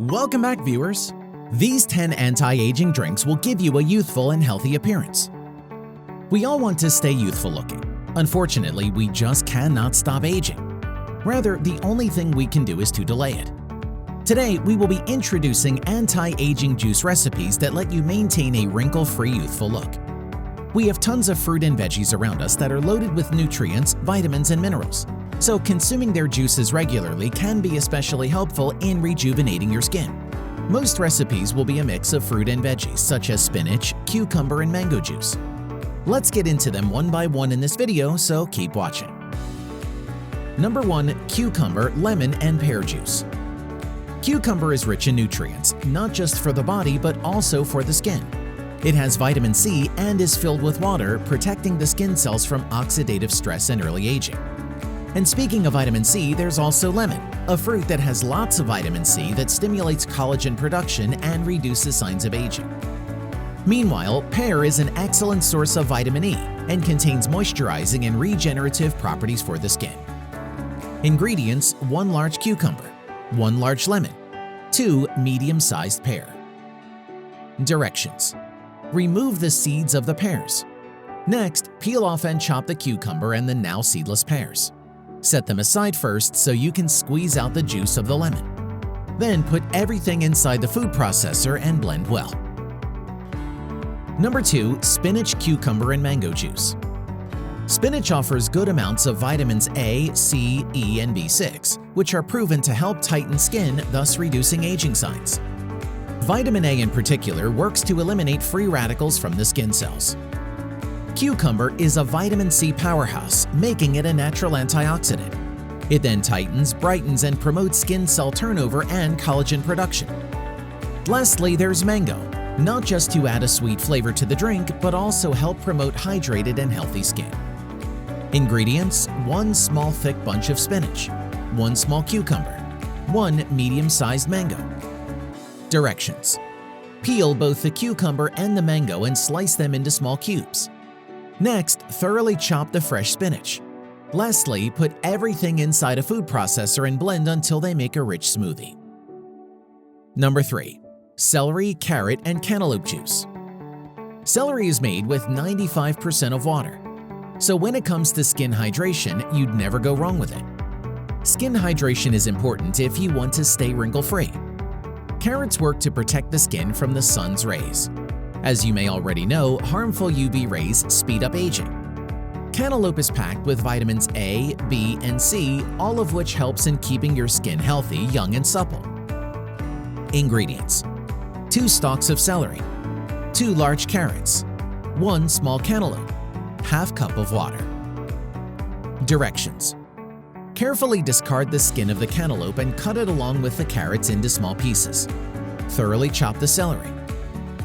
Welcome back, viewers! These 10 anti-aging drinks will give you a youthful and healthy appearance. We all want to stay youthful looking. Unfortunately, we just cannot stop aging. Rather, the only thing we can do is to delay it. Today, we will be introducing anti-aging juice recipes that let you maintain a wrinkle-free youthful look. We have tons of fruit and veggies around us that are loaded with nutrients, vitamins, and minerals, so consuming their juices regularly can be especially helpful in rejuvenating your skin. Most recipes will be a mix of fruit and veggies such as spinach, cucumber, and mango juice. Let's get into them one by one in this video, so keep watching. Number 1. Cucumber, lemon, and pear juice. Cucumber is rich in nutrients, not just for the body but also for the skin. It has vitamin C and is filled with water, protecting the skin cells from oxidative stress and early aging. And speaking of vitamin C, there's also lemon, a fruit that has lots of vitamin C that stimulates collagen production and reduces signs of aging. Meanwhile, pear is an excellent source of vitamin E and contains moisturizing and regenerative properties for the skin. Ingredients: 1 large cucumber, 1 large lemon, 2 medium-sized pear. Directions: remove the seeds of the pears. Next, peel off and chop the cucumber and the now seedless pears. Set them aside first so you can squeeze out the juice of the lemon. Then put everything inside the food processor and blend well. Number 2. Spinach, cucumber, and mango juice. Spinach offers good amounts of vitamins A, C, E, and B6, which are proven to help tighten skin, thus reducing aging signs. Vitamin A in particular works to eliminate free radicals from the skin cells. Cucumber is a vitamin C powerhouse, making it a natural antioxidant. It then tightens, brightens, and promotes skin cell turnover and collagen production. Lastly, there's mango, not just to add a sweet flavor to the drink, but also help promote hydrated and healthy skin. Ingredients: 1 small thick bunch of spinach, 1 small cucumber, 1 medium-sized mango. Directions: peel both the cucumber and the mango and slice them into small cubes. Next, thoroughly chop the fresh spinach. Lastly, put everything inside a food processor and blend until they make a rich smoothie. Number 3. Celery, carrot, and cantaloupe juice. Celery is made with 95% of water, so when it comes to skin hydration, you'd never go wrong with it. Skin hydration is important if you want to stay wrinkle-free. Carrots work to protect the skin from the sun's rays. As you may already know, harmful UV rays speed up aging. Cantaloupe is packed with vitamins A, B, and C, all of which helps in keeping your skin healthy, young, and supple. Ingredients: 2 stalks of celery, 2 large carrots, 1 small cantaloupe, ½ cup of water. Directions: carefully discard the skin of the cantaloupe and cut it along with the carrots into small pieces. Thoroughly chop the celery.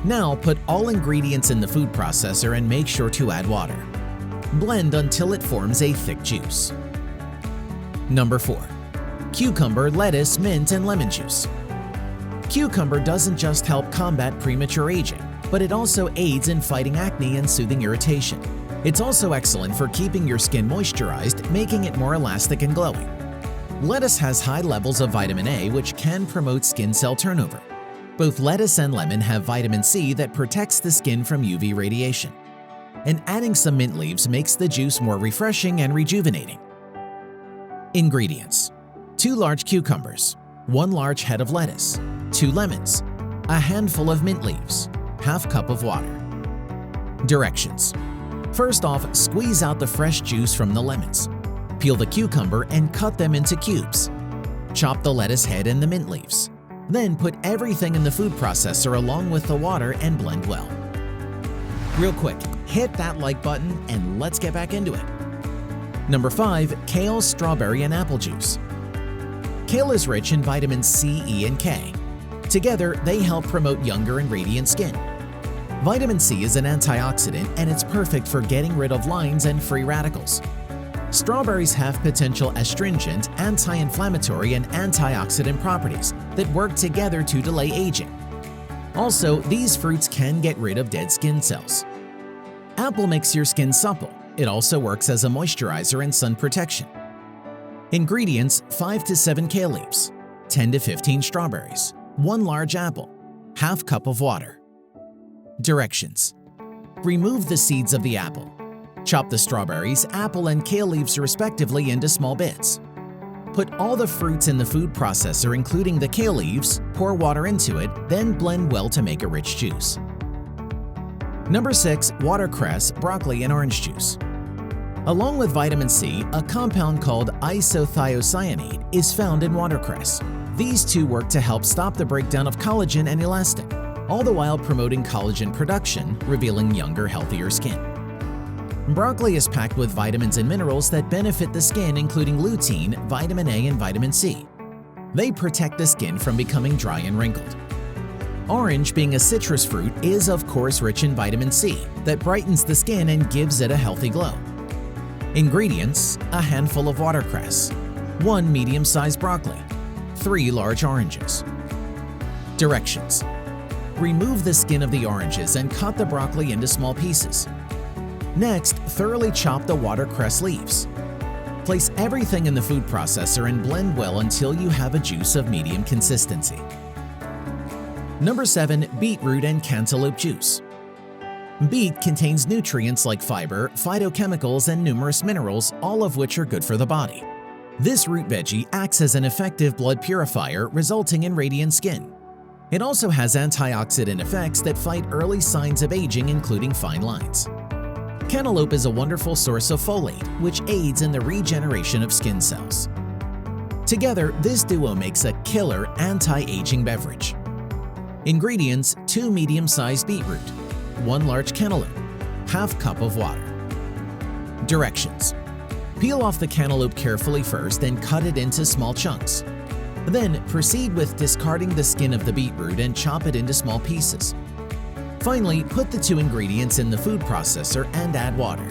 Now put all ingredients in the food processor and make sure to add water. Blend until it forms a thick juice. Number 4. Cucumber, lettuce, mint, and lemon juice. Cucumber doesn't just help combat premature aging, but it also aids in fighting acne and soothing irritation. It's also excellent for keeping your skin moisturized, making it more elastic and glowing. Lettuce has high levels of vitamin A, which can promote skin cell turnover. Both lettuce and lemon have vitamin C that protects the skin from UV radiation. And adding some mint leaves makes the juice more refreshing and rejuvenating. Ingredients: 2 large cucumbers, 1 large head of lettuce, 2 lemons, a handful of mint leaves, ½ cup of water. Directions: first off, squeeze out the fresh juice from the lemons. Peel the cucumber and cut them into cubes. Chop the lettuce head and the mint leaves. Then put everything in the food processor along with the water and blend well. Real quick, hit that like button and let's get back into it. Number 5. Kale, strawberry, and apple juice. Kale is rich in vitamins C, E, and K. Together, they help promote younger and radiant skin. Vitamin C is an antioxidant and it's perfect for getting rid of lines and free radicals. Strawberries have potential astringent, anti-inflammatory, and antioxidant properties that work together to delay aging. Also, these fruits can get rid of dead skin cells. Apple makes your skin supple. It also works as a moisturizer and sun protection. Ingredients: 5 to 7 kale leaves, 10 to 15 strawberries, 1 large apple, ½ cup of water. Directions: remove the seeds of the apple. Chop the strawberries, apple, and kale leaves respectively into small bits. Put all the fruits in the food processor, including the kale leaves, pour water into it, then blend well to make a rich juice. Number 6. Watercress, broccoli, and orange juice. Along with vitamin C, a compound called isothiocyanate is found in watercress. These two work to help stop the breakdown of collagen and elastin, all the while promoting collagen production, revealing younger, healthier skin. Broccoli is packed with vitamins and minerals that benefit the skin, including lutein, vitamin A, and vitamin C. They protect the skin from becoming dry and wrinkled. Orange, being a citrus fruit, is of course rich in vitamin C that brightens the skin and gives it a healthy glow. Ingredients: a handful of watercress, 1 medium-sized broccoli, 3 large oranges. Directions: remove the skin of the oranges and cut the broccoli into small pieces. Next, thoroughly chop the watercress leaves. Place everything in the food processor and blend well until you have a juice of medium consistency. Number 7. Beetroot and cantaloupe juice. Beet contains nutrients like fiber, phytochemicals, and numerous minerals, all of which are good for the body. This root veggie acts as an effective blood purifier, resulting in radiant skin. It also has antioxidant effects that fight early signs of aging, including fine lines. Cantaloupe is a wonderful source of folate, which aids in the regeneration of skin cells. Together, this duo makes a killer anti-aging beverage. Ingredients: 2 medium-sized beetroot, 1 large cantaloupe, ½ cup of water. Directions: peel off the cantaloupe carefully first and cut it into small chunks. Then proceed with discarding the skin of the beetroot and chop it into small pieces. Finally, put the 2 ingredients in the food processor and add water.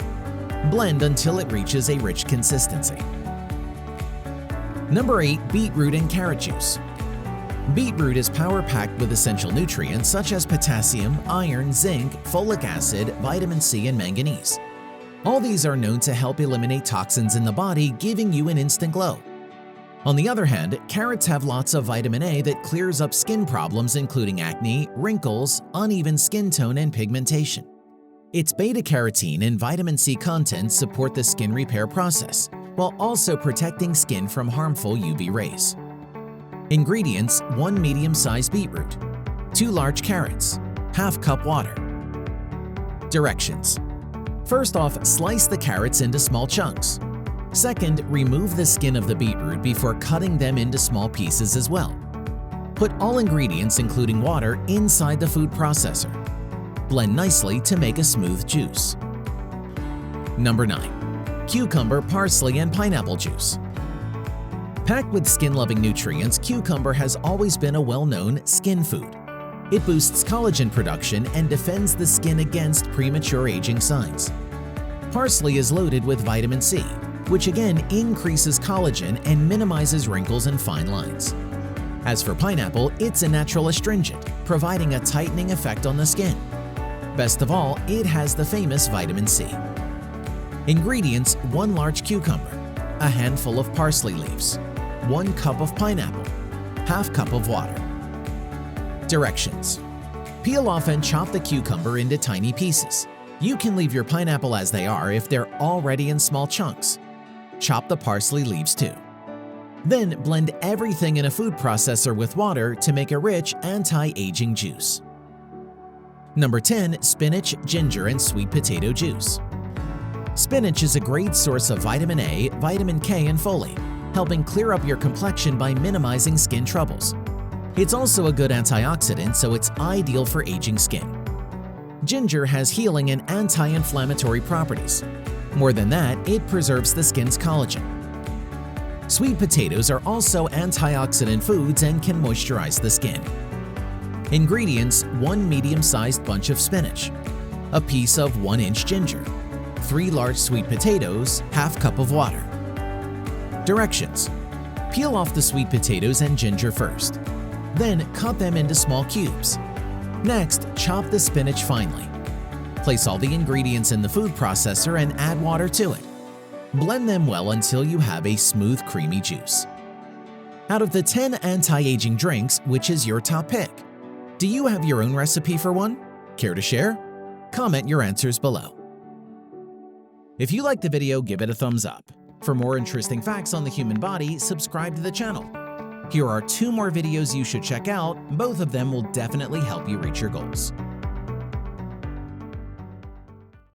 Blend until it reaches a rich consistency. Number 8. Beetroot and carrot juice. Beetroot is power-packed with essential nutrients such as potassium, iron, zinc, folic acid, vitamin C, and manganese. All these are known to help eliminate toxins in the body, giving you an instant glow. On the other hand, carrots have lots of vitamin A that clears up skin problems including acne, wrinkles, uneven skin tone, and pigmentation. Its beta-carotene and vitamin C content support the skin repair process, while also protecting skin from harmful UV rays. Ingredients: 1 medium-sized beetroot, 2 large carrots, ½ cup water. Directions: first off, slice the carrots into small chunks. Second, remove the skin of the beetroot before cutting them into small pieces as well. Put all ingredients, including water, inside the food processor. Blend nicely to make a smooth juice. Number 9. Cucumber, parsley, and pineapple juice. Packed with skin-loving nutrients, cucumber has always been a well-known skin food. It boosts collagen production and defends the skin against premature aging signs. Parsley is loaded with vitamin C, which again increases collagen and minimizes wrinkles and fine lines. As for pineapple, it's a natural astringent, providing a tightening effect on the skin. Best of all, it has the famous vitamin C. Ingredients: 1 large cucumber, a handful of parsley leaves, 1 cup of pineapple, ½ cup of water. Directions: peel off and chop the cucumber into tiny pieces. You can leave your pineapple as they are if they're already in small chunks. Chop the parsley leaves too. Then blend everything in a food processor with water to make a rich anti-aging juice. Number 10. Spinach, ginger, and sweet potato juice. Spinach is a great source of vitamin A, vitamin K, and folate, helping clear up your complexion by minimizing skin troubles. It's also a good antioxidant, so it's ideal for aging skin. Ginger has healing and anti-inflammatory properties. More than that, it preserves the skin's collagen. Sweet potatoes are also antioxidant foods and can moisturize the skin. Ingredients: 1 medium-sized bunch of spinach, a piece of 1-inch ginger, 3 large sweet potatoes, ½ cup of water. Directions: peel off the sweet potatoes and ginger first. Then cut them into small cubes. Next, chop the spinach finely. Place all the ingredients in the food processor and add water to it. Blend them well until you have a smooth, creamy juice. Out of the 10 anti-aging drinks, which is your top pick? Do you have your own recipe for one? Care to share? Comment your answers below. If you liked the video, give it a thumbs up. For more interesting facts on the human body, subscribe to the channel. Here are 2 more videos you should check out. Both of them will definitely help you reach your goals.